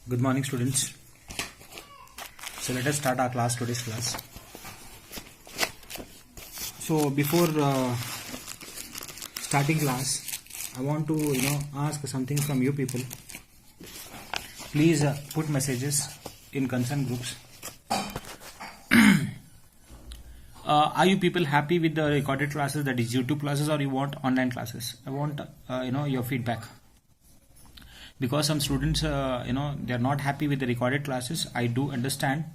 Good morning, students. So let us start our class, today's class. So before starting class, I want to ask something from you people. Please put messages in concern groups. Are you people happy with the recorded classes, that is YouTube classes, or you want online classes? I want your feedback. Because some students they are not happy with the recorded classes. I do understand,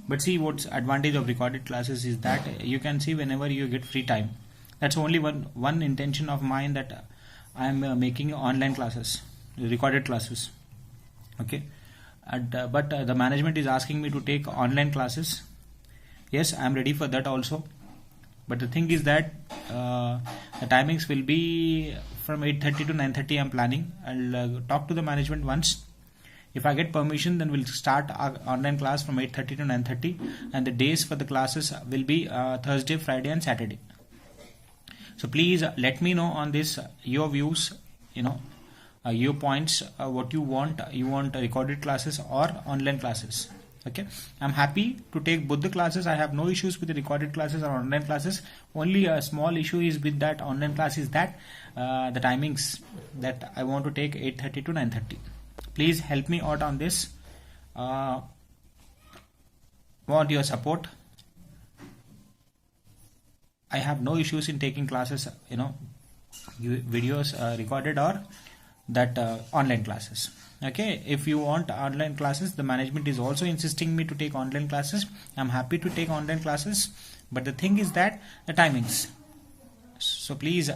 but see, what's advantage of recorded classes is that you can see whenever you get free time. That's only one intention of mine, that I am making online classes, recorded classes. Okay, but the management is asking me to take online classes. Yes, I am ready for that also, but the thing is that the timings will be from 8:30 to 9:30. I am planning. I'll talk to the management once. If I get permission, then we'll start our online class from 8:30 to 9:30, and the days for the classes will be Thursday, Friday, and Saturday. So please let me know on this your views, your points, what you want. You want recorded classes or online classes? Okay, I'm happy to take both the classes. I have no issues with the recorded classes or online classes. Only a small issue is with that online class is that the timings that I want to take 8:30 to 9:30. Please help me out on this. Want your support. I have no issues in taking classes, videos recorded or that online classes. Okay, if you want online classes, the management is also insisting me to take online classes. I'm happy to take online classes, but the thing is that the timings. So please,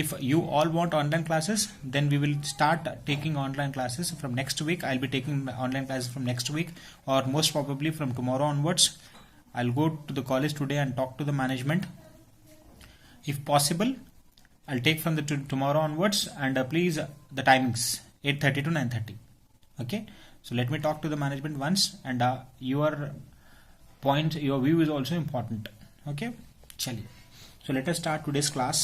if you all want online classes, then we will start taking online classes from next week. I'll be taking online classes from next week, or most probably from tomorrow onwards. I'll go to the college today and talk to the management. If possible, I'll take from the tomorrow onwards, and please the timings 8:30 to 9:30. Okay, so let me talk to the management once, and your point, your view is also important. Okay, chali. So let us start today's class.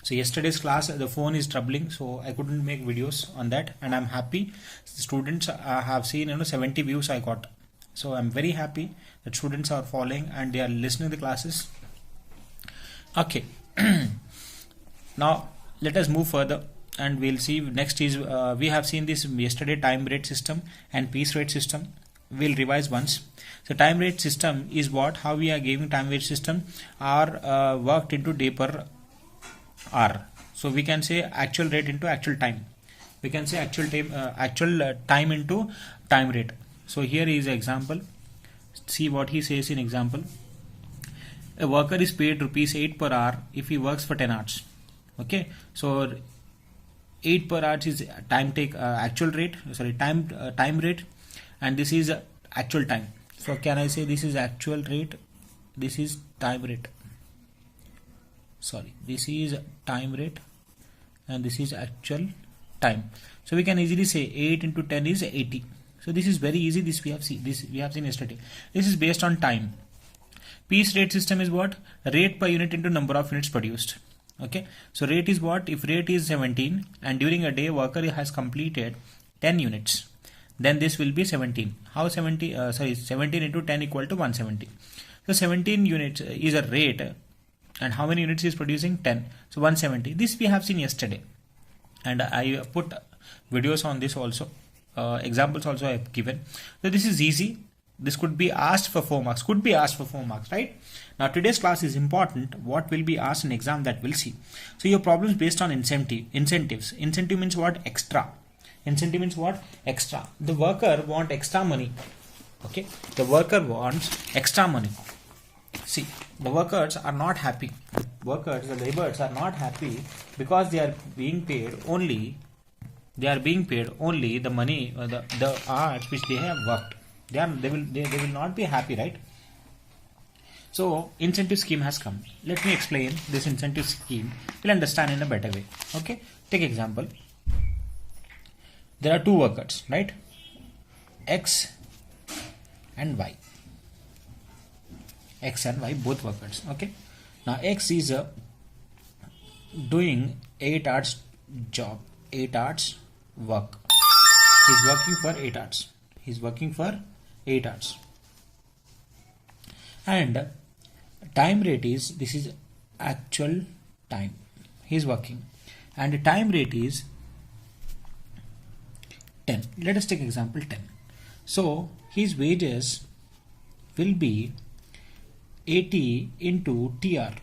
So yesterday's class, the phone is troubling, so I couldn't make videos on that, and I'm happy. The students have seen 70 views I got, so I'm very happy that students are following and they are listening to the classes. Okay. Now let us move further, and we'll see. Next is we have seen this yesterday, time rate system and piece rate system. We'll revise once. So time rate system is what, how we are giving time rate system are worked into day per hour. So we can say actual rate into actual time. We can say actual time into time rate. So here is an example. See what he says in example. A worker is paid ₹8 per hour if he works for 10 hours. Okay, so 8 per hour is time actual rate, time rate, and this is actual time. So can I say this is actual rate, this is time rate, this is time rate, and this is actual time. So we can easily say 8 into 10 is 80. So this is very easy. This we have seen yesterday. This is based on time. Piece rate system is what? Rate per unit into number of units produced. Okay, so rate is what? If rate is 17 and during a day worker has completed 10 units, then this will be 17. How 17 into 10 equal to 170. So 17 units is a rate, and how many units is producing? 10. So 170. This we have seen yesterday, and I put videos on this also. Examples also I have given. So this is easy. This could be asked for 4 marks. Could be asked for 4 marks, right? Now today's class is important. What will be asked in exam, that we'll see. So your problems based on incentives. Incentive means what? Extra. Incentive means what? Extra. The worker want extra money. Okay, the worker wants extra money. See, the workers are not happy. The laborers are not happy because they are being paid only. They are being paid only the money, the hours which they have worked. They will not be happy, right? So incentive scheme has come. Let me explain this incentive scheme. You'll understand in a better way. Okay, take example. There are two workers, right? X and Y. X and Y, both workers. Okay. Now X is doing 8 hours job, 8 hours work. He's working for 8 hours. He's working for 8 hours. And time rate is, this is actual time he's working, and the time rate is 10. Let us take example 10. So his wages will be 80 into TR.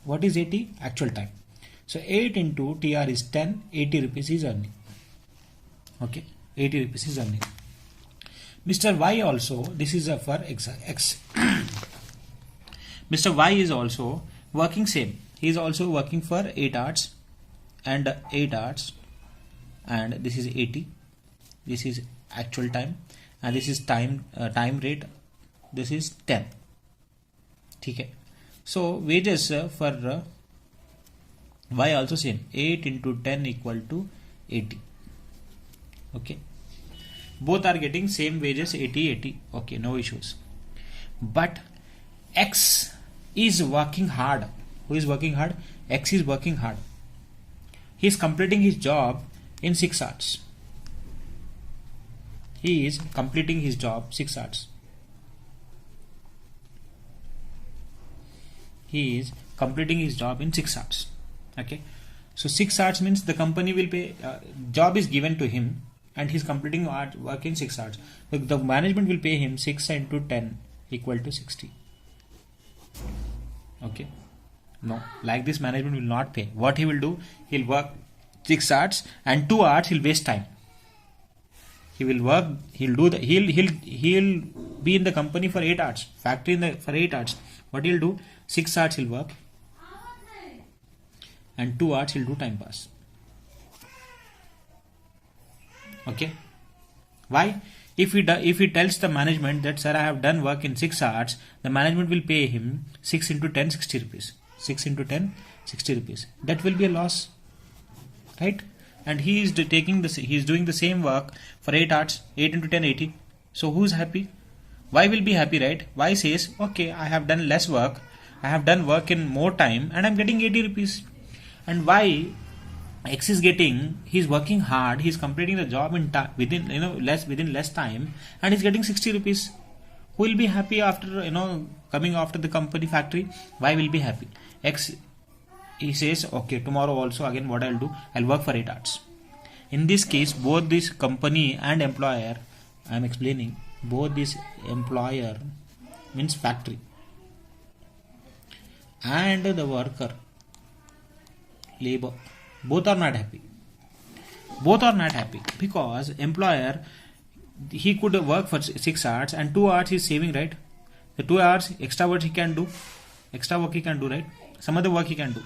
What is 80? Actual time. So 8 into TR is 10. 80 rupees is earning. Okay, 80 rupees is earning. Mr. Y also, this is for X. Mr. Y is also working same. He is also working for 8 hours and 8 hours, and this is 80. This is actual time, and this is time rate. This is 10. Okay. So wages for Y also same. 8 into 10 equal to 80. Okay. Both are getting same wages, 80. Okay, no issues. But X is working hard. Who is working hard? X is working hard. He is completing his job in 6 hours. He is completing his job 6 hours. He is completing his job in 6 hours. Okay. So 6 hours means the company will pay, job is given to him, and he is completing work in 6 hours. The management will pay him 6 into 10 equal to 60. Okay. No, like this management will not pay. What he will do? He'll work 6 hours and 2 hours he'll waste time. He will work. He'll do the. He'll be in the company for 8 hours. Factory for 8 hours. What he'll do? 6 hours he'll work, and 2 hours he'll do time pass. Okay. Why? If he tells the management that, sir, I have done work in 6 hours, the management will pay him 6 into 10, 60 rupees. 6 into 10, 60 rupees. That will be a loss, right? And he is doing the same work for 8 hours. 8 into 10, 80. So who's happy? Y will be happy, right? Y says, okay, I have done less work. I have done work in more time, and I'm getting 80 rupees. And Y, X is getting, he's working hard, he's completing the job within less time, and he's getting 60 rupees. Who will be happy after coming after the company factory? Y will be happy. X, he says, okay, tomorrow also again what I'll do, I'll work for 8 hours. In this case, both this company and employer, I'm explaining, both this employer means factory and the worker, labor, both are not happy. Both are not happy because employer, he could work for 6 hours and 2 hours he's saving, right? The 2 hours extra work he can do, right? Some other work he can do.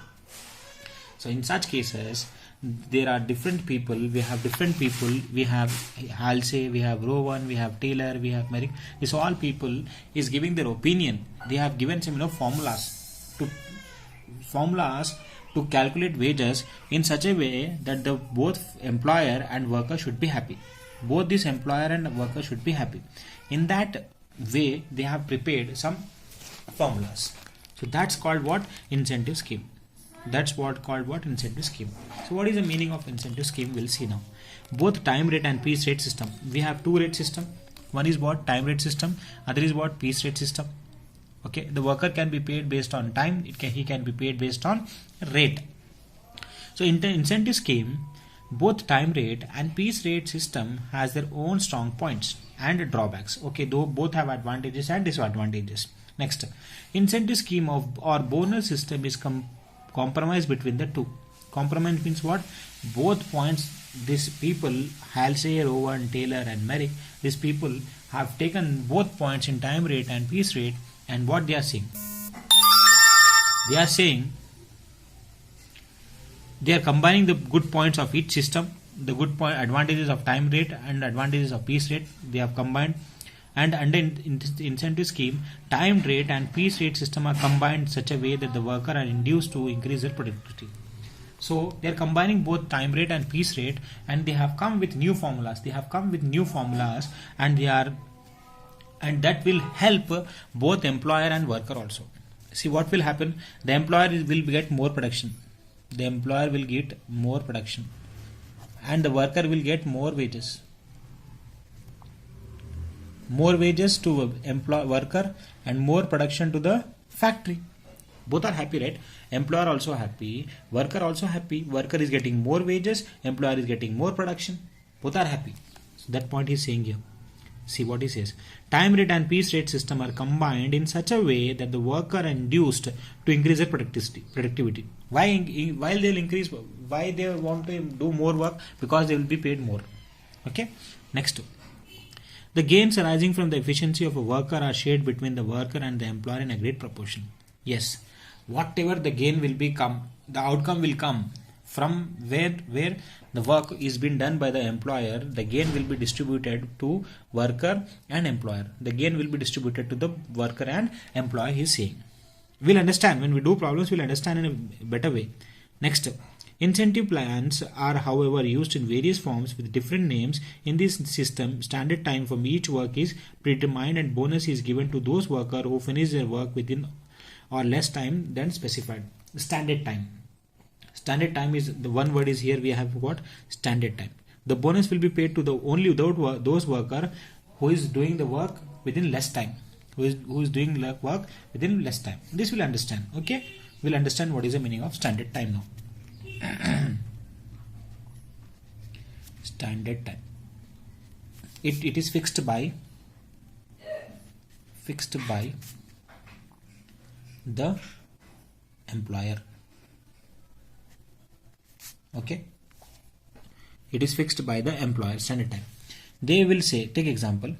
So in such cases, there are different people. We have different people. We have Halsey, we have Rowan, we have Taylor, we have Merrick. These all people is giving their opinion. They have given some formulas to calculate wages in such a way that the both employer and worker should be happy. Both this employer and worker should be happy. In that way, they have prepared some formulas. So that's called what? Incentive scheme. That's what called what? Incentive scheme. So what is the meaning of incentive scheme? We'll see now. Both time rate and piece rate system. We have two rate system. One is what? Time rate system. Other is what? Piece rate system. Okay. The worker can be paid based on time. He can be paid based on rate. So in the incentive scheme, both time rate and piece rate system has their own strong points and drawbacks. Okay. Though both have advantages and disadvantages. Next, incentive scheme or bonus system is compromise between the two. Compromise means what? Both points, these people, Halsey, Rowan, Taylor and Merrick, these people have taken both points in time rate and piece rate, and what they are saying? They are saying they are combining the good points of each system, the good point advantages of time rate and advantages of piece rate, they have combined. And under the incentive scheme, time rate and piece rate system are combined in such a way that the worker are induced to increase their productivity. So they are combining both time rate and piece rate, and they have come with new formulas. And that will help both employer and worker also. See what will happen? The employer will get more production. And the worker will get more wages. more wages to worker and more production to the factory. Both are happy, right? Employer also happy, worker also happy. Worker is getting more wages, employer is getting more production. Both are happy. So that point he is saying here. See what he says. Time rate and piece rate system are combined in such a way that the worker induced to increase their productivity. Why they'll increase? Why they want to do more work? Because they will be paid more. Okay. Next. The gains arising from the efficiency of a worker are shared between the worker and the employer in a great proportion. Yes. Whatever the gain will become, the outcome will come from where the work is being done by the employer. The gain will be distributed to worker and employer. The gain will be distributed to the worker and employer, he is saying. We'll understand when we do problems, we'll understand in a better way. Next, incentive plans are however used in various forms with different names. In this system, standard time from each work is predetermined and bonus is given to those workers who finish their work within or less time than specified. Standard time. Standard time is the one word is here we have got standard time. The bonus will be paid to the only those worker who is doing the work within less time. Who is doing work within less time. This we'll understand. Okay, we'll understand what is the meaning of standard time now. Standard time. It is fixed by the employer. Okay, it is fixed by the employer. Standard time. They will say, take example.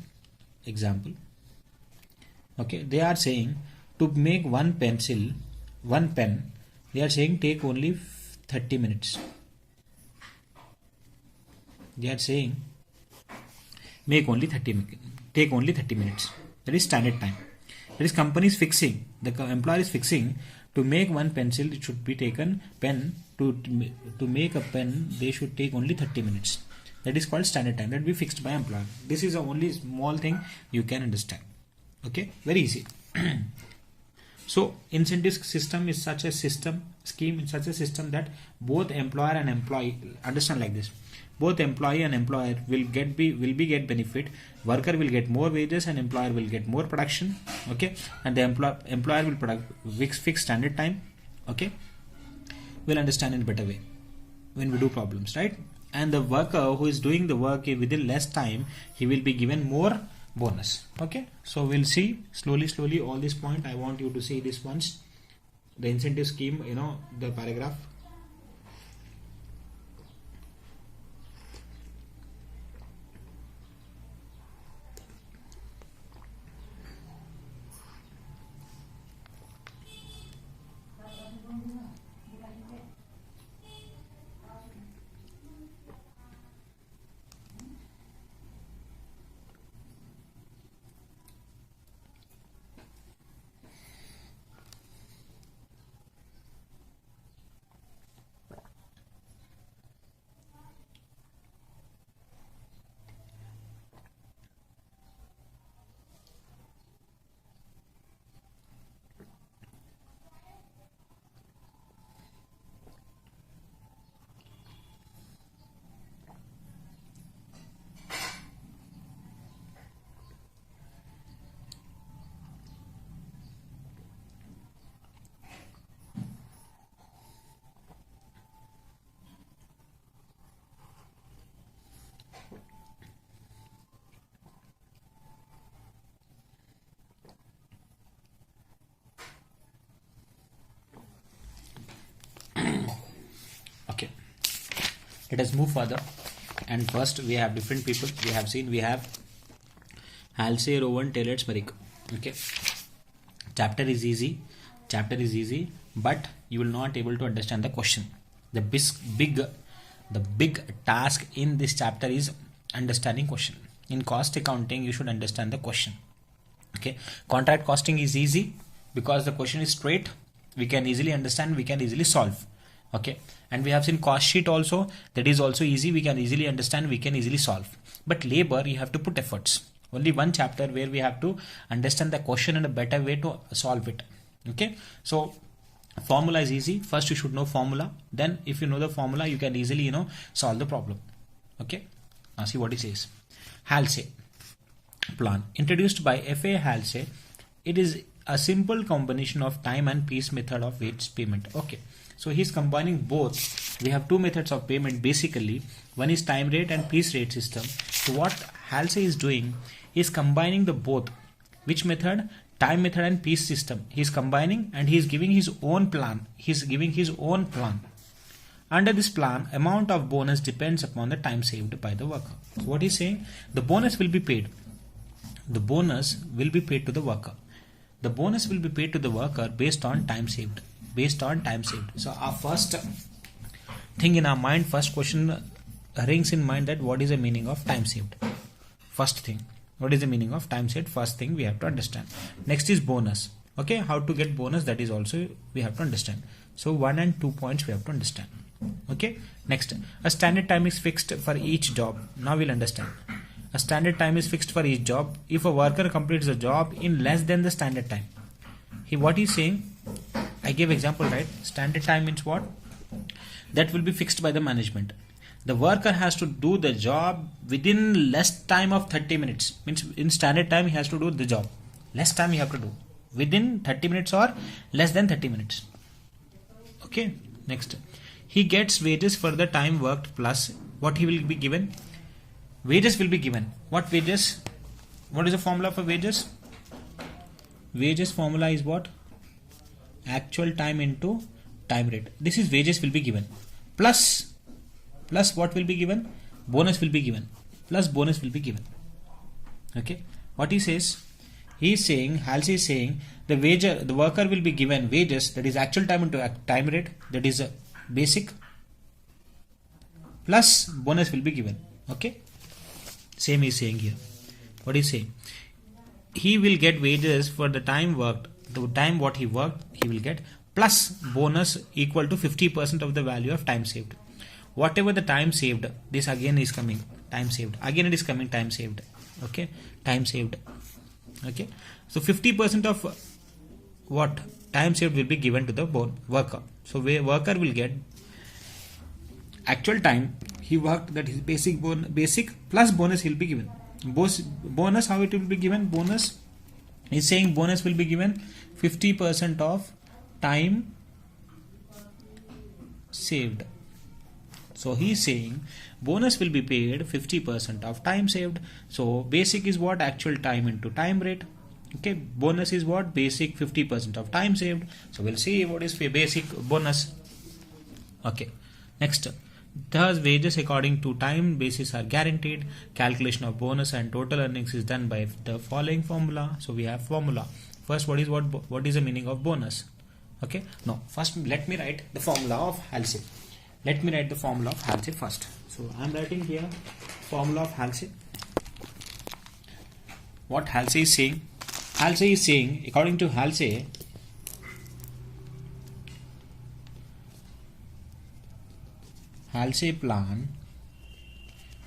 Okay, they are saying to make one pen, they are saying take only 30 minutes. They are saying take only 30 minutes. That is standard time. That is company is fixing, the employer is fixing to make one pencil, it should be taken pen to make a pen, they should take only 30 minutes. That is called standard time. That will be fixed by employer. This is the only small thing you can understand. Okay, very easy. So incentive system is such a scheme in such a system that both employer and employee understand like this. Both employee and employer will get benefit. Worker will get more wages and employer will get more production. Okay, and the employer will fix standard time. Okay, we'll understand in a better way when we do problems, right? And the worker who is doing the work within less time, he will be given more bonus. Okay, so we'll see slowly all this point. I want you to see this once, the incentive scheme, the paragraph. Let us move further, and first we have different people. We have Halsey, Rowan, Taylor, Sparrick. Okay, chapter is easy, but you will not able to understand the question. The big task in this chapter is understanding question. In cost accounting, you should understand the question. Okay, contract costing is easy because the question is straight. We can easily understand. We can easily solve. Okay, and we have seen cost sheet also, that is also easy. We can easily understand, we can easily solve. But labor, you have to put efforts. Only one chapter where we have to understand the question in a better way to solve it. Okay, so formula is easy. First you should know formula, then if you know the formula, you can easily solve the problem. Okay, now see what he says. Halsey, plan introduced by F.A. Halsey. It is a simple combination of time and piece method of wage payment. Okay, so he's combining both. We have two methods of payment basically. One is time rate and piece rate system. So what Halsey is doing is combining the both. Which method? Time method and piece system. He's combining and he's giving his own plan. He's giving his own plan. Under this plan, amount of bonus depends upon the time saved by the worker. So what he's saying, the bonus will be paid. The bonus will be paid to the worker. The bonus will be paid to the worker based on time saved. Based on time saved. So our first thing in our mind, first question rings in mind that what is the meaning of time saved? First thing. What is the meaning of time saved? First thing we have to understand. Next is bonus. Okay, how to get bonus, that is also we have to understand. So 1 and 2 points we have to understand. Okay, next, a standard time is fixed for each job. Now we'll understand. A standard time is fixed for each job. If a worker completes the job in less than the standard time, what he's saying, I gave example, right? Standard time means what? That will be fixed by the management. The worker has to do the job within less time of 30 minutes. Means in standard time he has to do the job. Less time he have to do. Within 30 minutes or less than 30 minutes. Okay, next. He gets wages for the time worked plus what he will be given. Wages will be given. What wages? What is the formula for wages? Wages formula is what? Actual time into time rate. This is wages will be given. Plus what will be given? Bonus will be given. Plus bonus will be given. Okay. What he says? He is saying, Halsey is saying, the worker will be given wages, that is actual time into time rate, that is basic, plus bonus will be given. Okay. Same is saying here. What is saying? He will get wages for the time worked, the time what he worked, he will get, plus bonus equal to 50% of the value of time saved. Whatever the time saved, this again is coming, time saved. Again it is coming, time saved. Okay, time saved. Okay, so 50% of what? Time saved will be given to the worker. So worker will get actual time he worked, that is basic plus bonus he will be given. Bonus, how it will be given? Bonus is saying bonus will be given 50% of time saved. So he is saying bonus will be paid 50% of time saved. So basic is what? Actual time into time rate. Okay, bonus is what? Basic 50% of time saved. So we'll see what is basic bonus. Okay, next. Thus wages according to time basis are guaranteed. Calculation of bonus and total earnings is done by the following formula. So we have formula. First, what is the meaning of bonus? Okay, no, first let me write the formula of Halsey. Let me write the formula of Halsey first. So I am writing here formula of Halsey. What Halsey is saying? Halsey is saying, according to Halsey, plan,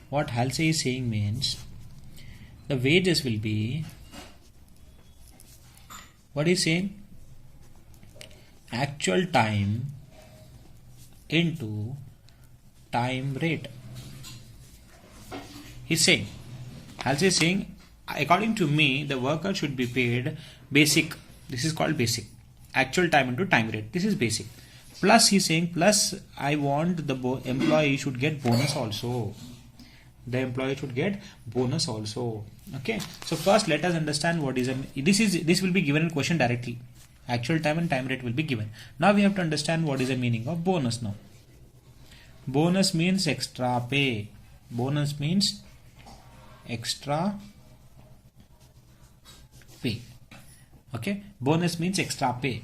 what Halsey is saying means the wages will be, what is saying? Actual time into time rate. He's saying, Halsey is saying, according to me, the worker should be paid basic. This is called basic. Actual time into time rate. This is basic. Plus, he's saying, plus I want the employee should get bonus also. The employee should get bonus also. Okay. So first, let us understand what is this will be given in question directly. Actual time and time rate will be given. Now we have to understand what is the meaning of bonus now. Bonus means extra pay. Bonus means extra pay. Okay, bonus means extra pay.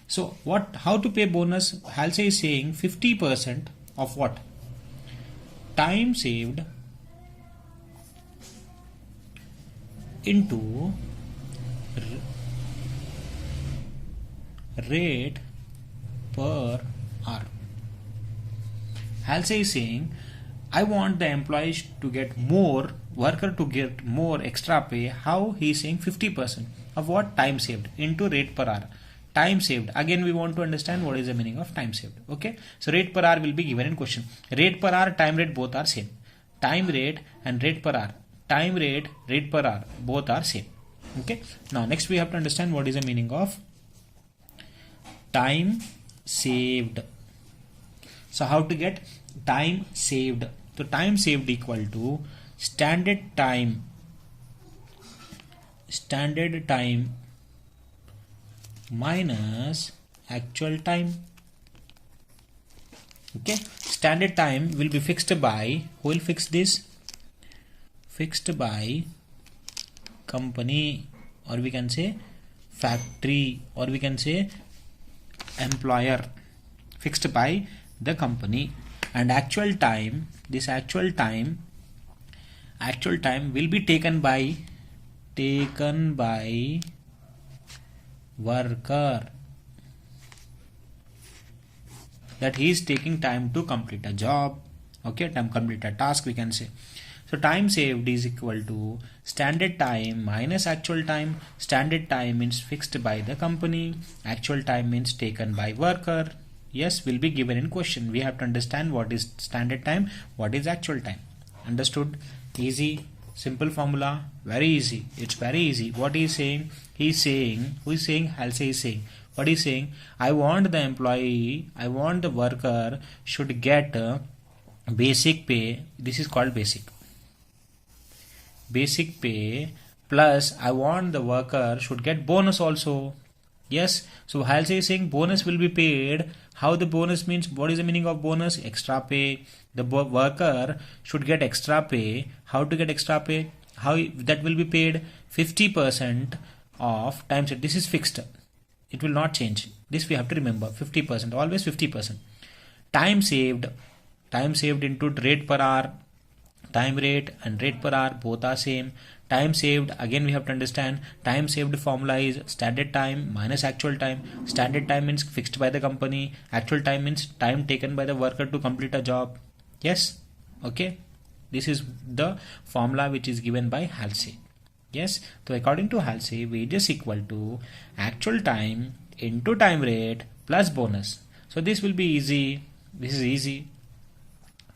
So how to pay bonus? Halsey is saying 50% of what? Time saved into rate per hour. Halsey is saying, I want the employees to get more, worker to get more extra pay. How? He is saying 50% of what? Time saved into rate per hour. Time saved. Again, we want to understand what is the meaning of time saved. Okay. So rate per hour will be given in question. Rate per hour, time rate both are same. Time rate and rate per hour. time rate, rate per hour, both are same. Okay. Now next we have to understand what is the meaning of time saved. So how to get time saved? So time saved equal to standard time minus actual time. Okay, standard time will be fixed by, who will fix this? Fixed by company, or we can say factory, or we can say employer, fixed by the company. And actual time, this actual time will be taken by worker, that he is taking time to complete a job. Okay, time complete a task, we can say. So time saved is equal to standard time minus actual time. Standard time means fixed by the company, actual time means taken by worker. Yes, will be given in question. We have to understand what is standard time, what is actual time. Understood? Easy, simple formula, very easy. It's very easy. What he is saying? He is saying, who is saying? Halsey is saying. What is saying? I want the employee, I want the worker should get basic pay. This is called basic pay, plus I want the worker should get bonus also. Yes, so Halsey is saying bonus will be paid. How the bonus means? What is the meaning of bonus? Extra pay. The worker should get extra pay. How to get extra pay? How that will be paid? 50% of time saved. This is fixed. It will not change. This we have to remember. 50%, always 50%. Time saved into rate per hour. Time rate and rate per hour both are same. Time saved, again we have to understand, time saved formula is standard time minus actual time. Standard time means fixed by the company, actual time means time taken by the worker to complete a job. Yes, okay, this is the formula which is given by Halsey. Yes, so according to Halsey, wages equal to actual time into time rate plus bonus. So this will be easy. This is easy.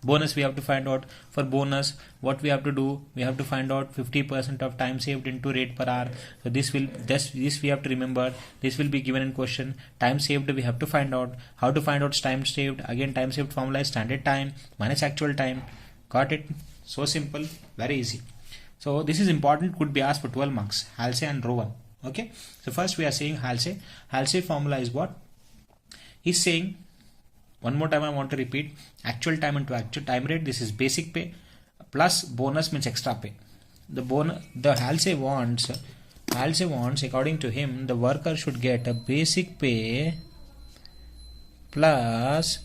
Bonus we have to find out. For bonus, what we have to do? We have to find out 50% of time saved into rate per hour. So this we have to remember. This will be given in question. Time saved we have to find out. How to find out time saved? Again, time saved formula is standard time minus actual time. Got it? So simple, very easy. So this is important, could be asked for 12 marks. Halsey and Rowan. Okay. So first we are saying Halsey. Halsey formula is what? He's saying, one more time I want to repeat, actual time into actual time rate. This is basic pay plus bonus means extra pay. The Halsey wants, according to him, the worker should get a basic pay plus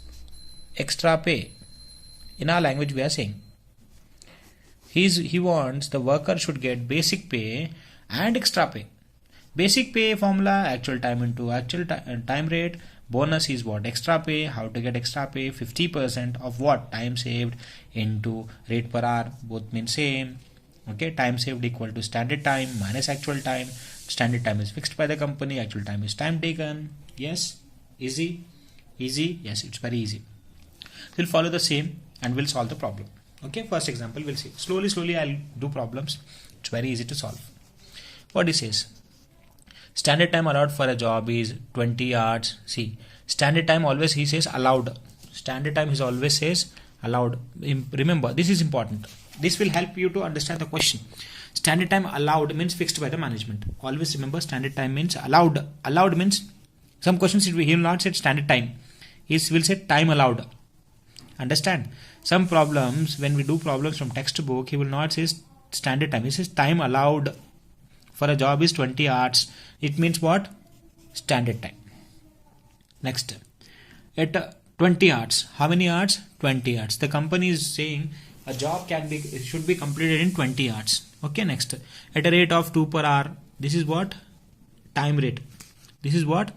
extra pay. In our language we are saying, he wants the worker should get basic pay and extra pay. Basic pay formula, actual time into actual time rate. Bonus is what? Extra pay. How to get extra pay? 50% of what? Time saved into rate per hour. Both mean same. Okay, time saved equal to standard time minus actual time. Standard time is fixed by the company. Actual time is time taken. Yes, easy. Yes, it's very easy. We'll follow the same and we'll solve the problem. Okay, first example we'll see. Slowly I'll do problems. It's very easy to solve. What it says? Standard time allowed for a job is 20 hours. See, standard time always he says allowed. Standard time he always says allowed. Remember, this is important. This will help you to understand the question. Standard time allowed means fixed by the management. Always remember, standard time means allowed. Allowed means, some questions he will not say standard time. He will say time allowed. Understand? Some problems, when we do problems from textbook, he will not say standard time. He says time allowed for a job is 20 hours. It means what? Standard time. Next, at 20 hours. How many hours? 20 hours. The company is saying a job should be completed in 20 hours. Okay, next, at a rate of 2 per hour. This is what? Time rate. This is what?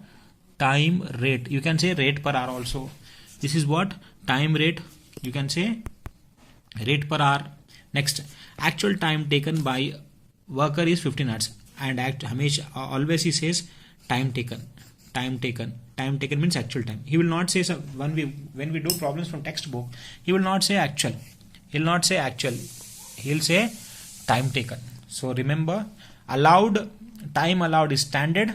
Time rate. You can say rate per hour also. This is what? Time rate. You can say rate per hour. Next, actual time taken by worker is 15 hours. And always he says time taken. Time taken means actual time. He will not say, when we do problems from textbook, he will not say actual. He will not say actual. He will say time taken. So remember, time allowed is standard,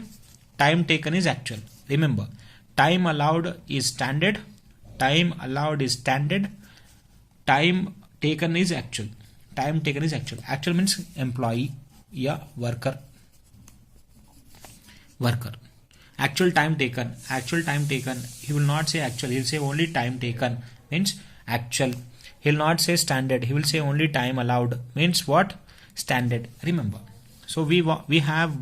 time taken is actual. Remember, time allowed is standard, time taken is actual. Actual means employee, yeah, worker. Actual time taken, he will not say actual, he will say only time taken, means actual. He will not say standard, he will say only time allowed, means what? Standard. Remember, so we have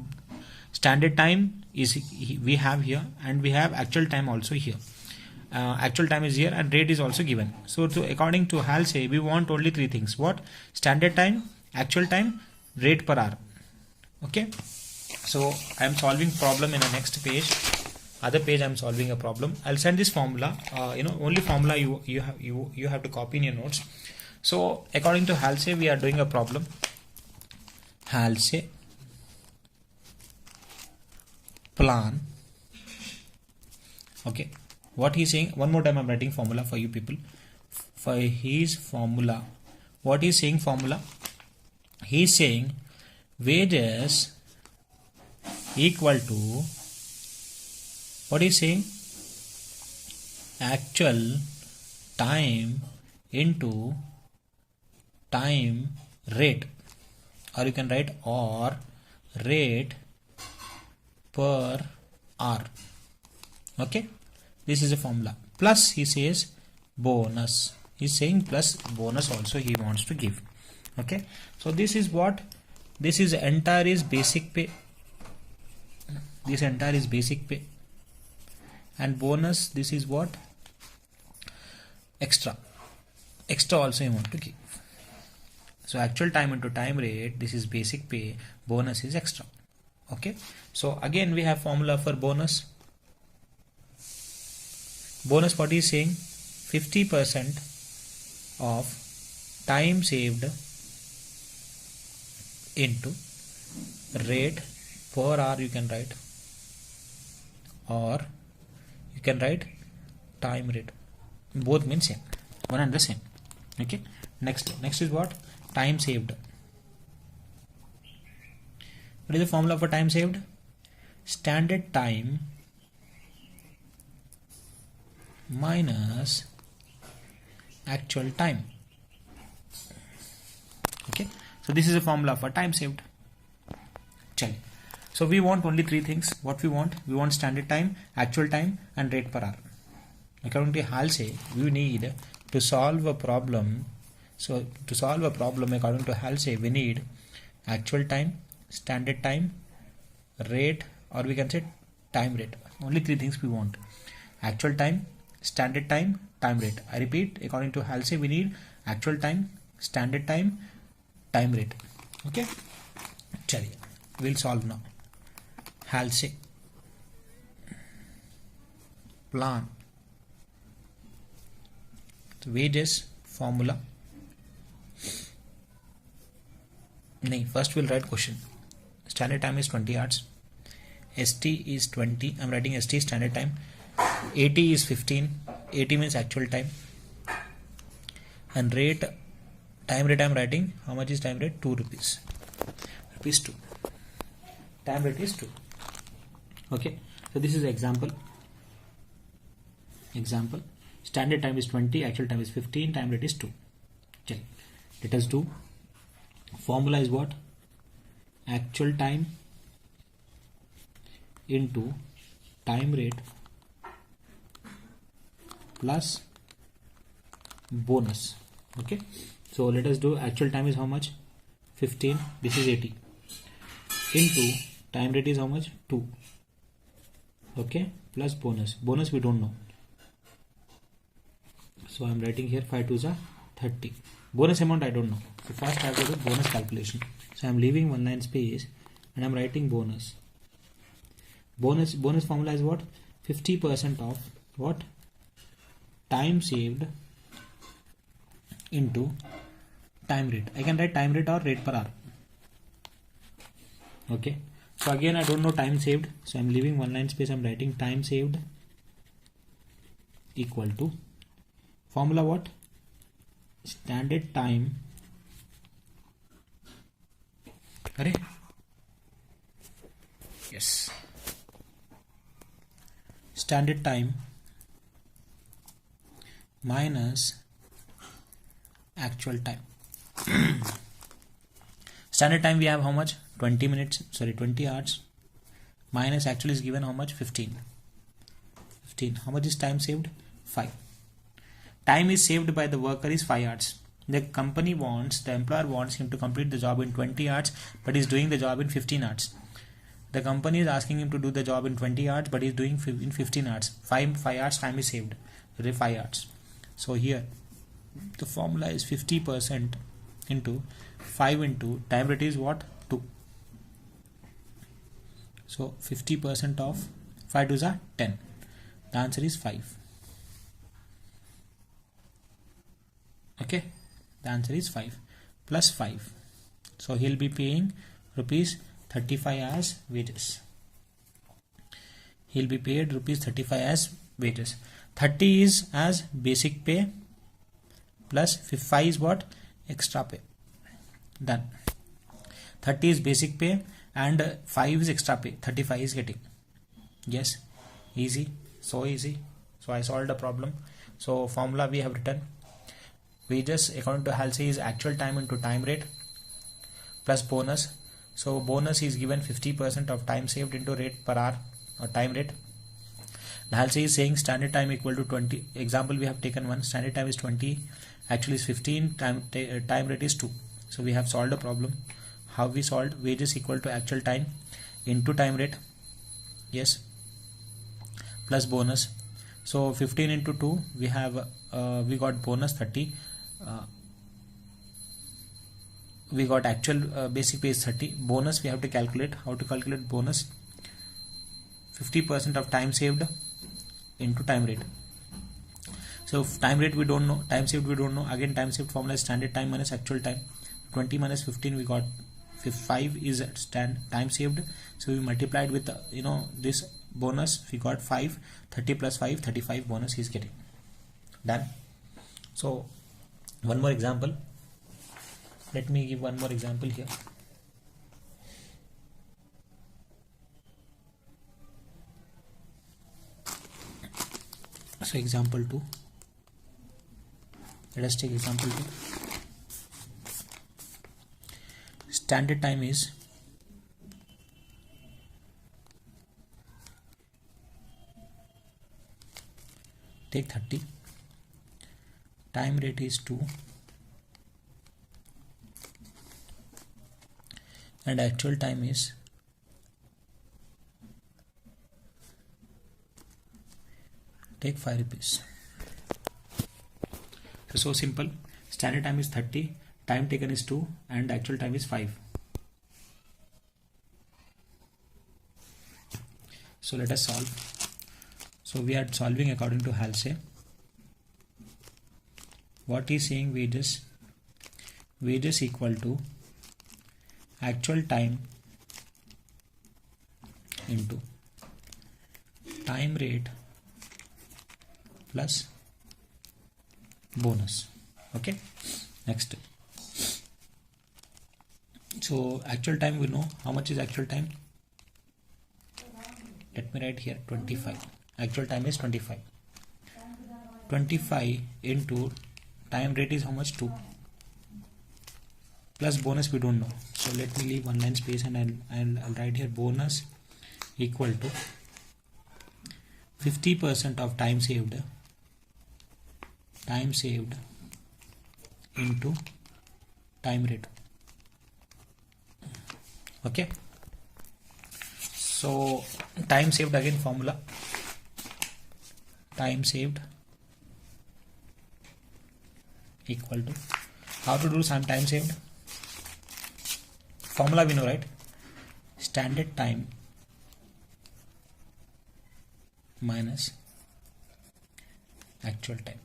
standard time we have here, and we have actual time also here. Actual time is here and rate is also given. So according to Halsey, we want only three things. What? Standard time, actual time, rate per hour. Okay, so I am solving problem in the next page. Other page I am solving a problem. I'll send this formula. Only formula you have to copy in your notes. So according to Halsey, we are doing a problem. Halsey plan. Okay, what he's saying, one more time I'm writing formula for you people. For his formula, what he's saying formula, he's saying wages equal to, what is saying, actual time into time rate, or you can write or rate per hour. Okay, this is a formula. Plus he says bonus, he's saying plus bonus also he wants to give. Okay, so this is what, this is entire is basic pay, this entire is basic pay, and bonus, this is what? Extra also you want to give. So actual time into time rate, this is basic pay, bonus is extra. Okay, so again we have formula for bonus. Bonus, what is saying, 50% of time saved into rate per hour, you can write, or you can write time rate. Both means same, one and the same. Okay, next is what? Time saved. What is the formula for time saved? Standard time minus actual time. Okay, so this is a formula for time saved. Chal. So we want only three things. What we want? We want standard time, actual time, and rate per hour. According to Halsey, we need to solve a problem. So to solve a problem, according to Halsey, we need actual time, standard time, rate, or we can say time rate. Only three things we want: actual time, standard time, time rate. I repeat, according to Halsey, we need actual time, standard time, time rate. Okay, chaliye, we'll solve now. Halsey plan, wages formula. First we'll write question. Standard time is 20 hours, ST is 20, I'm writing ST standard time, AT is 15, AT means actual time, and rate, time rate I'm writing, how much is time rate? 2 rupees, rupees 2, time rate is 2. Okay, so this is example. Standard time is 20, actual time is 15, time rate is 2. Okay, let us do. Formula is what? Actual time into time rate plus bonus. Okay, so let us do. Actual time is how much? 15, this is 80, into time rate is how much? 2. Okay, plus bonus we don't know, so I'm writing here 5 2s are 30. Bonus amount I don't know, so first I have to do bonus calculation. So I'm leaving one line space and I'm writing bonus formula is what? 50% of what? Time saved into time rate. I can write time rate or rate per hour. Okay, so again I don't know time saved, so I'm leaving one line space. I'm writing time saved equal to formula what? Standard time अरे yes, standard time minus actual time. Standard time we have how much? 20 minutes, sorry, 20 hours, minus actual is given how much? 15. How much is time saved? 5. Time is saved by the worker is 5 hours. The employer wants him to complete the job in 20 hours, but he's doing the job in 15 hours. The company is asking him to do the job in 20 hours, but he's doing in 15 hours. 5 hours time is saved. 5 hours. So here the formula is 50% into 5 into time rate is what? 2. So 50% of 5 2s are 10. The answer is 5. Okay, the answer is 5 plus 5. So he'll be paying rupees 35 as wages. He'll be paid rupees 35 as wages. 30 is as basic pay plus 5 is what? Extra pay. Done. 30 is basic pay and 5 is extra pay. 35 is getting. Yes, easy. So easy. So I solved the problem. So formula we have written. Wages according to Halsey is actual time into time rate plus bonus. So bonus is given 50% of time saved into rate per hour or time rate. Halsey is saying standard time equal to 20. Example we have taken one. Standard time is 20. Actually is 15. Time rate is 2. So we have solved the problem. How we solved? Wages equal to actual time into time rate. Yes. Plus bonus. So 15 into 2 we have we got bonus 30. We got actual basic pay is 30. Bonus we have to calculate. How to calculate bonus? 50% of time saved into time rate. So time rate we don't know, time saved we don't know. Again time saved formula is standard time minus actual time. 20 minus 15 we got 5 is time saved. So we multiplied with this bonus, we got 5. 30 plus 5, 35 bonus is getting. Done. So one more example. Let me give one more example here. So example 2. Let us take example 2. Standard time is take 30. Time rate is 2. And actual time is take 5 rupees. So simple. Standard time is 30, time taken is 2 and actual time is 5. So let us solve. So we are solving according to Halsey. What is saying? Wages equal to actual time into time rate plus bonus. Okay, next. So actual time we know. How much is actual time? Let me write here 25. Actual time is 25. 25 into time rate is how much? 2. Plus bonus we don't know. So let me leave one line space and I'll write here bonus equal to 50% of time saved into time rate. Okay. So time saved, again formula. Time saved equal to, how to do some time saved? Formula we know, right? Standard time minus actual time.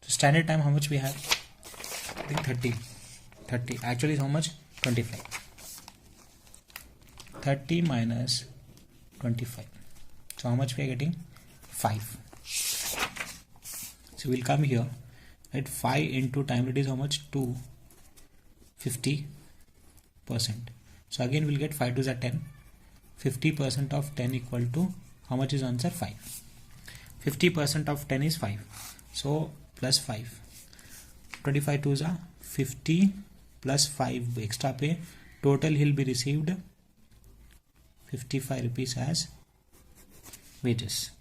So standard time, how much we have? I think 30. Actually is how much? 25. 30 minus 25. So how much we are getting? 5. So we'll come here. Right? 5 into time rate is how much? 2. 50%. So again we'll get 5 to the 10. 50% of 10 equal to, how much is answer? 5. 50% of 10 is 5. So plus 5. 25 to the 50 plus 5 extra pay. Total he'll be received 55 rupees as wages.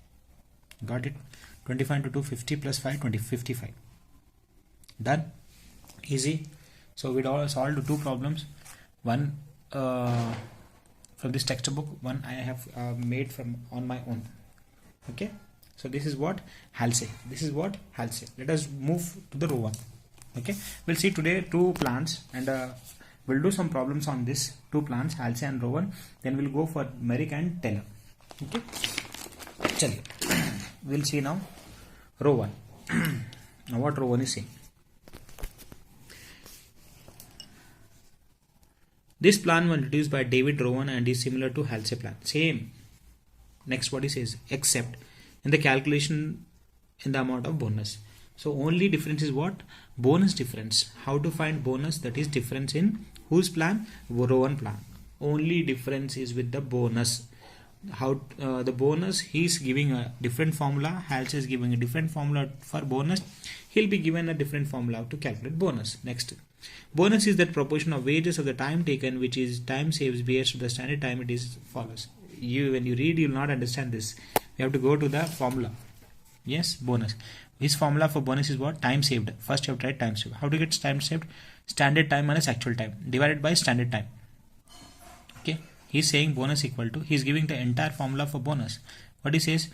Got it? 25 into 2, 50 plus 5, 20, 55. Done. Easy. So we solved two problems. One from this textbook, one I have made from on my own. Okay. So this is what Halsey. This is what Halsey. Let us move to the row 1. Okay. We'll see today two plants, and we'll do some problems on this two plants, Halsey and row 1. Then we'll go for Merrick and Taylor. Okay. Chaliye. We'll see now row 1. Now what row 1 is saying. This plan was introduced by David Rowan and is similar to Halsey plan. Same. Next what he says, except in the calculation in the amount of bonus. So only difference is what? Bonus difference. How to find bonus? That is difference in whose plan? Rowan plan. Only difference is with the bonus. How the bonus, he is giving a different formula. Halsey is giving a different formula for bonus. He'll be given a different formula to calculate bonus. Next. Bonus is that proportion of wages of the time taken, which is time saves based on the standard time. It is follows. When you read, you will not understand this. You have to go to the formula. Yes, bonus. His formula for bonus is what? Time saved. First you have to write time saved. How to get time saved? Standard time minus actual time divided by standard time. Okay. He is saying bonus equal to, he is giving the entire formula for bonus. What he says?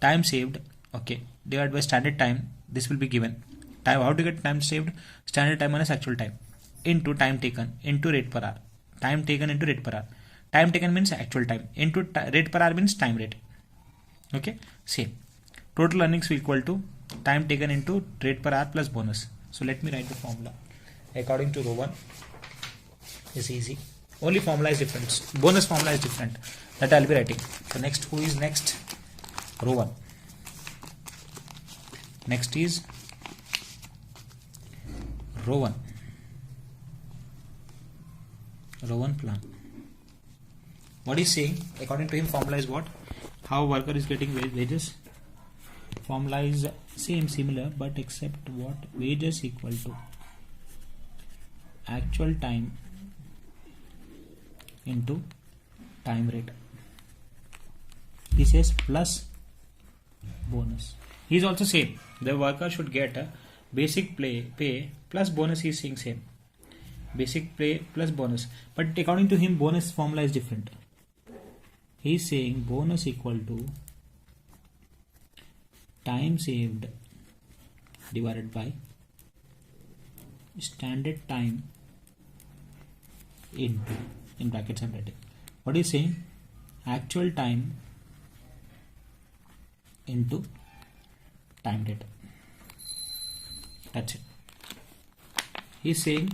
Time saved. Okay. Divided by standard time. This will be given. Time, how to get time saved? Standard time minus actual time into time taken into rate per hour. Time taken into rate per hour. Time taken means actual time into rate per hour means time rate. Okay. Same. Total earnings will equal to time taken into rate per hour plus bonus. So let me write the formula according to row 1. It's easy. Only formula is different. Bonus formula is different. That I'll be writing. So next, who is next? Row 1. Next is row 1. Row 1 plan. What is saying? According to him, formula is what? How worker is getting wages? Formula is same, similar, but except what? Wages equal to actual time into time rate. He says plus bonus. He is also same. The worker should get a basic pay plus bonus. He is saying same. Basic pay plus bonus. But according to him, bonus formula is different. He is saying bonus equal to time saved divided by standard time into, in brackets I'm writing. What is saying? Actual time into time rate. That's it. He's saying,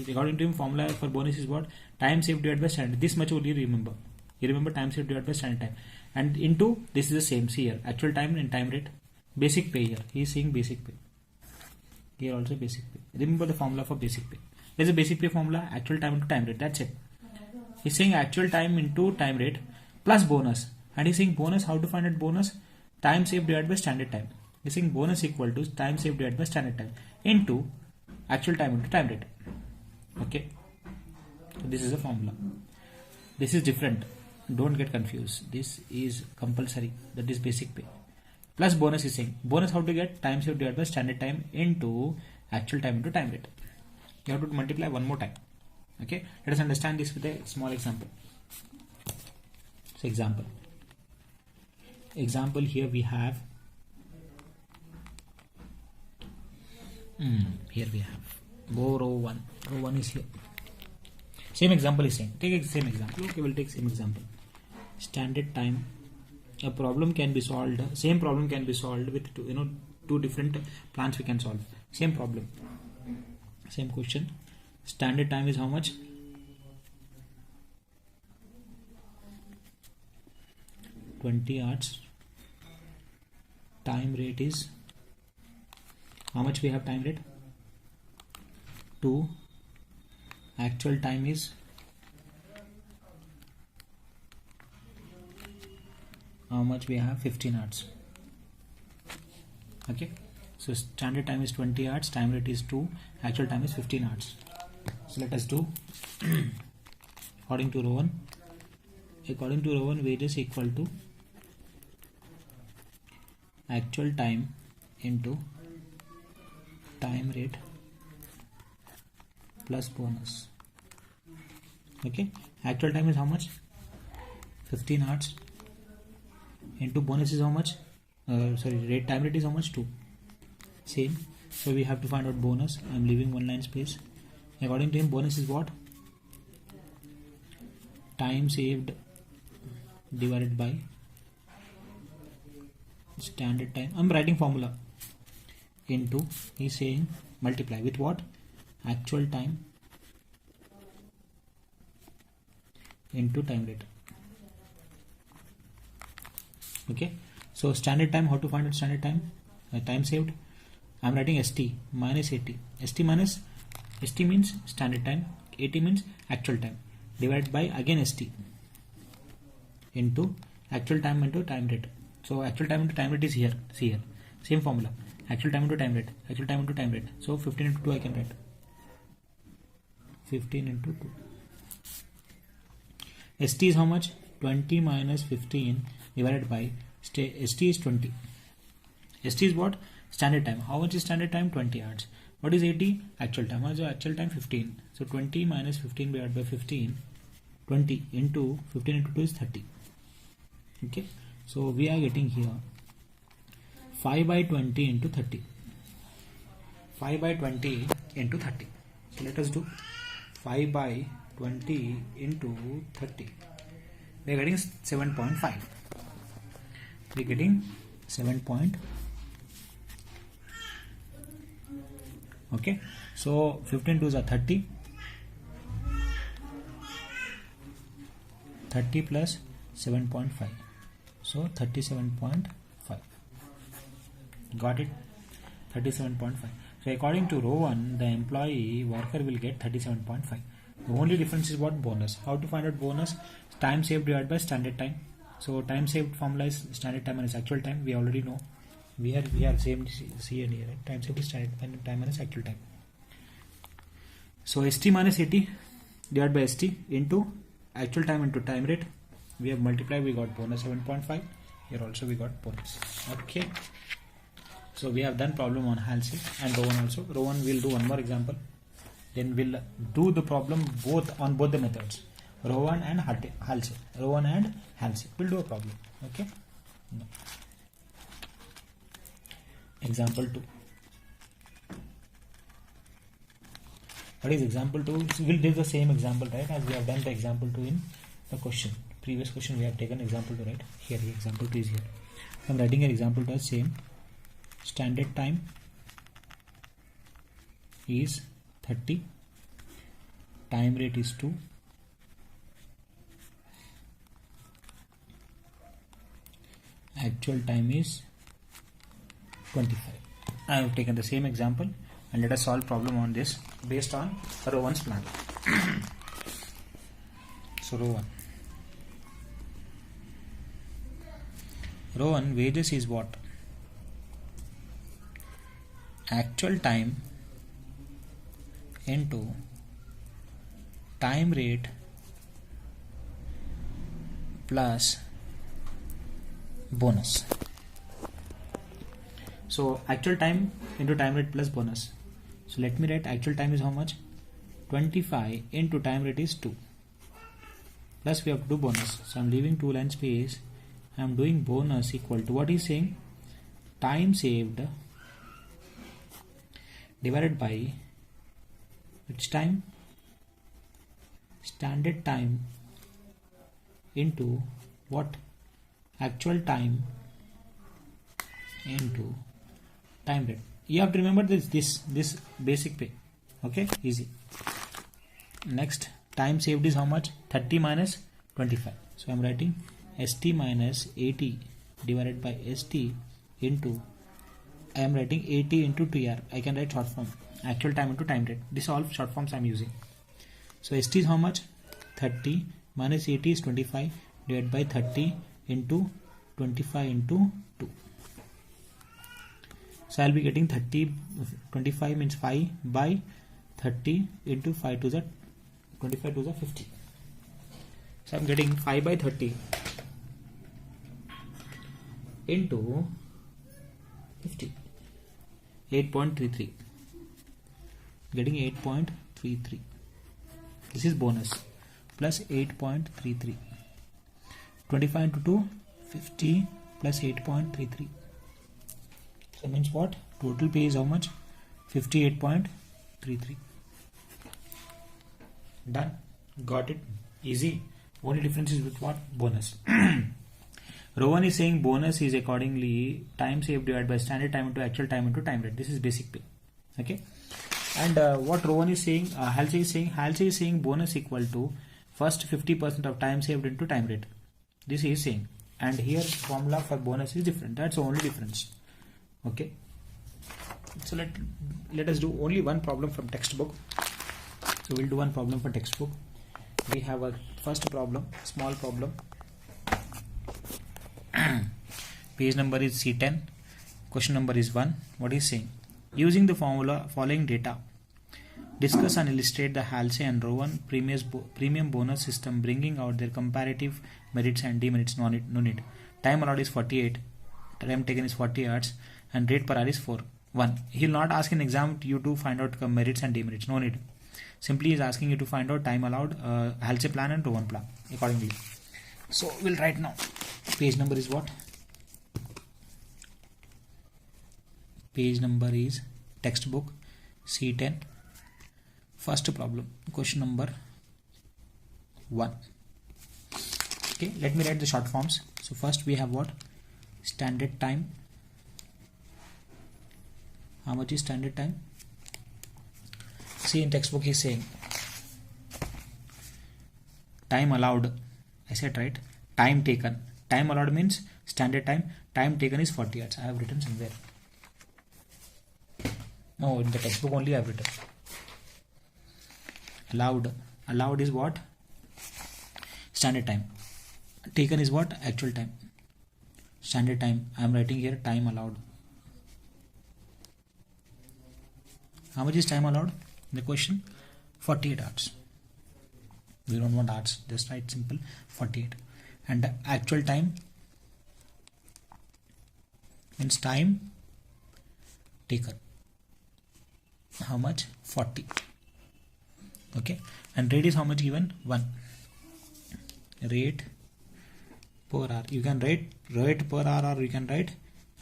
according to him, formula for bonus is what? Time saved divided by standard. This much only remember. You remember time saved divided by standard time. And into, this is the same. See here, actual time and time rate. Basic pay here. He is saying basic pay. Here also basic pay. Remember the formula for basic pay. There is a basic pay formula, actual time into time rate. That's it. He's saying actual time into time rate plus bonus. And he's saying bonus, how to find out bonus? Time saved divided by standard time. He's saying bonus equal to time saved divided by standard time into actual time into time rate. Okay. So this is a formula. This is different. Don't get confused. This is compulsory. That is basic pay. Plus bonus is saying. Bonus how to get? Time saved divided by standard time into actual time into time rate. You have to multiply one more time. Okay. Let us understand this with a small example. So example. Example here we have. Here we have. Go row 1. Row 1 is here. Same example is saying. Take same example. Okay, we'll take same example. Standard time. A problem can be solved. Same problem can be solved with two different plans we can solve. Same problem. Same question. Standard time is how much? 20 hours. Time rate is how much we have time rate? 2 actual time is how much we have, 15 hours. Okay, so standard time is 20 hours, time rate is 2, actual time is 15 hours. So let us do according to row 1. According to row 1, wages equal to actual time into time rate plus bonus. Okay, actual time is how much? 15 hours into bonus is how much? Rate, time rate is how much? 2. Same. So we have to find out bonus. I am leaving one line space. According to him, bonus is what? Time saved divided by standard time. I am writing formula into, he is saying multiply with what? Actual time into time rate. Okay, so standard time, how to find out standard time? Time saved, I am writing ST minus AT. ST minus, ST means standard time, AT means actual time, divided by again ST into actual time into time rate. So actual time into time rate is here, see here, same formula, actual time into time rate, actual time into time rate. So 15 into 2 I can write, 15 into 2. ST is how much? 20 minus 15 divided by ST is 20. ST is what? Standard time. How much is standard time? 20 hours. What is AT? Actual time. What is actual time? 15. So 20 minus 15 divided by 15, 20 into 15 into 2 is 30. Okay, so we are getting here 5 by 20 into 30. 5 by 20 into 30. So let us do 5 by 20 into 30. We are getting 7.5. We are getting 7. Okay, so 15 2s are 30. 30 plus 7.5. So 37.5. Got it? 37.5. So according to row 1, the employee worker will get 37.5. The only difference is what? Bonus. How to find out bonus? Time saved divided by standard time. So time saved formula is standard time minus actual time. We already know. We are same C and here. Right? Time saved is standard time minus actual time. So ST minus AT divided by ST into actual time into time rate. We have multiplied. We got bonus 7.5. Here also we got bonus. Okay. So we have done problem on Halsey and row 1 also. Row 1 we'll do one more example. Then we'll do the problem on both the methods. Row 1 and Halsey. Row 1 and Halsey. We'll do a problem. Okay. No. Example 2. What is example 2? So we'll do the same example, right, as we have done the example 2 in the question. Previous question we have taken example 2, right? Here the example 2 is here. I'm writing an example 2 as same. Standard time is 30. Time rate is 2. Actual time is 25. I have taken the same example and let us solve problem on this based on row 1's plan. So row 1. Row 1 wages is what? Actual time into time rate plus bonus. So actual time into time rate plus bonus. So let me write actual time is how much? 25 into time rate is 2. Plus we have to do bonus. So I am leaving 2 line space. I am doing bonus equal to what is saying? Time saved divided by which time? Standard time into what? Actual time into time rate. You have to remember this basic way. Okay, easy. Next, time saved is how much? 30 minus 25. So I am writing ST minus AT divided by ST into, I am writing AT into TR. I can write short form, actual time into time rate. This all short forms I am using. So ST is how much? 30 minus 80 is 25 divided by 30 into 25 into 2. So I'll be getting 30, 25 means 5 by 30 into 5 to the 25 to the 50. So I'm getting 5 by 30 into 50, 8.33, getting 8.33. This is bonus, plus 8.33. 25 into 2, 50 plus 8.33. So means what? Total pay is how much? 58.33. Done. Got it. Easy. Only difference is with what? Bonus. Rowan is saying bonus is accordingly time saved divided by standard time into actual time into time rate. This is basic pay. Okay. And what Rowan is saying, Halsey is saying bonus equal to first 50% of time saved into time rate. This he is saying. And here formula for bonus is different. That's the only difference. Okay. So let us do only one problem from textbook. So we'll do one problem for textbook. We have a first problem, small problem. Page number is C10. Question number is 1. What is saying? Using the formula following data, discuss and illustrate the Halsey and Rowan premium bonus system, bringing out their comparative merits and demerits. No need. Time allowed is 48. Time taken is 40 hours. And rate per hour is 4. 1. He will not ask in exam you to find out merits and demerits. No need. Simply is asking you to find out time allowed, Halsey plan and Rowan plan accordingly. So we'll write now. Page number is what? Page number is textbook C10. First problem, question number 1. Okay, let me write the short forms. So first we have what? Standard time. How much is standard time? See, in textbook he is saying time allowed. I said right. Time taken. Time allowed means standard time. Time taken is 40 hours. I have written somewhere. No, in the textbook only I have written. Allowed. Allowed is what? Standard time. Taken is what? Actual time. Standard time. I am writing here time allowed. How much is time allowed? The question 48 hours. We don't want hours, just write simple 48. And the actual time means time taken. How much? 40. Okay. And rate is how much given? 1. Rate per hour. You can write rate per hour or you can write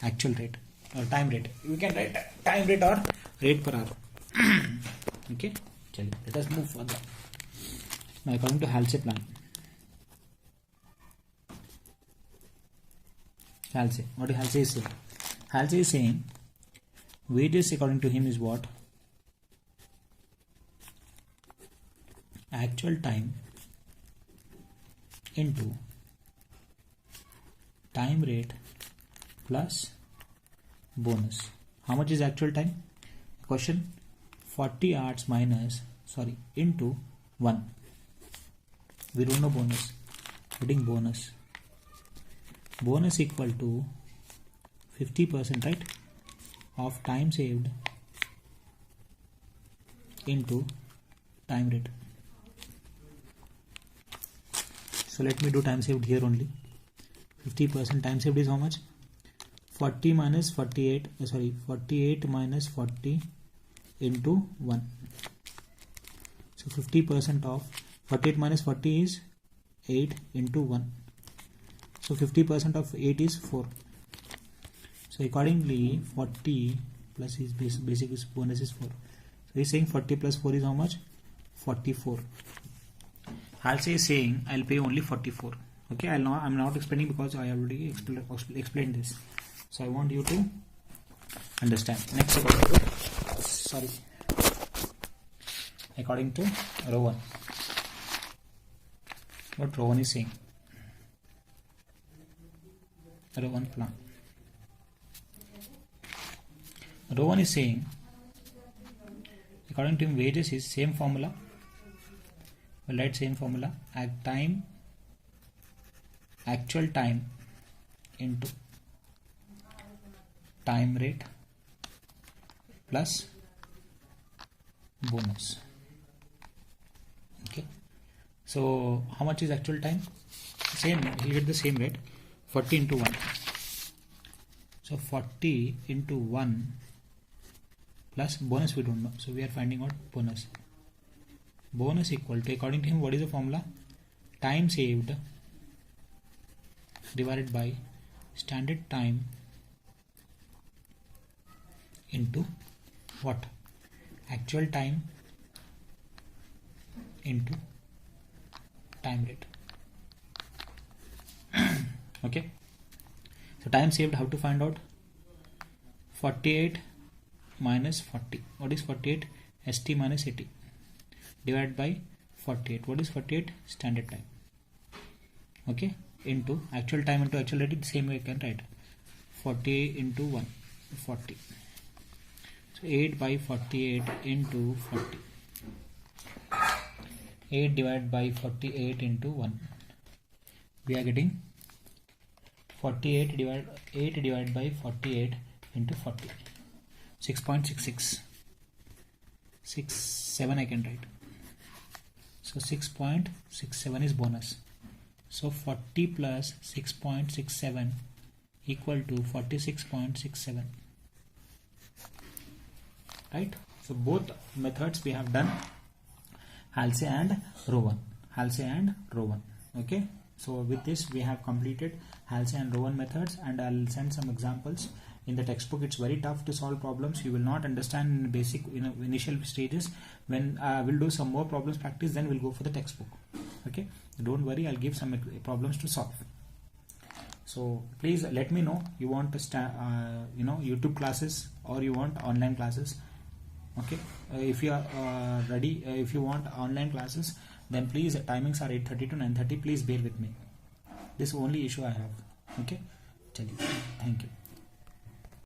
actual rate or time rate. You can write time rate or rate per hour. Okay. Let us move further. Now according to Halsey plan. Halsey. What Halsey is saying? Halsey is saying wages according to him is what? Actual time into time rate plus bonus. How much is actual time? Question 40 hours minus into 1. We don't know bonus. Putting bonus. Bonus equal to 50%, right? Of time saved into time rate. So let me do time saved here only. 50% time saved is how much? 40 minus 48. 48 minus 40 into 1. So 50% of 48 minus 40 is 8 into 1. So 50% of 8 is 4. So accordingly 40 plus his basic is bonus is 4. So he's saying 40 plus 4 is how much? 44. Halsey is saying I'll pay only 44. Okay, I'm not explaining because I already explained this. So I want you to understand. Next, according to Rowan. What Rowan is saying? Rowan plan. Rowan is saying according to him wages is same formula. let's say in formula actual time into time rate plus bonus. Okay, so how much is actual time? Same, you get the same rate, 40 into 1. So 40 into 1 plus bonus we don't know, so we are finding out bonus. Bonus equal to, according to him, what is the formula? Time saved divided by standard time into what? Actual time into time rate. Okay, so time saved, how to find out? 48 minus 40. What is 48? ST minus AT divided by 48. What is 48? Standard time. Okay, into actual time into actual rate, the same way you can write 40 into 1, 40. So 8 by 48 into 40. 8 divided by 48 into 1. We are getting 8 divided by 48 into 40. 6.66. 67 I can write. So 6.67 is bonus. So 40 plus 6.67 equal to 46.67. Right? So both methods we have done, Halsey and Rowan. Halsey and Rowan. Okay. So with this we have completed Halsey and Rowan methods, and I'll send some examples. In the textbook it's very tough to solve problems. You will not understand in basic initial stages. When we'll do some more problems practice, then we'll go for the textbook. Okay, don't worry, I'll give some problems to solve. So please let me know you want to YouTube classes or you want online classes. Okay, if you are ready, if you want online classes, then please, timings are 8:30 to 9:30. Please bear with me. This is the only issue I have. Okay, thank you.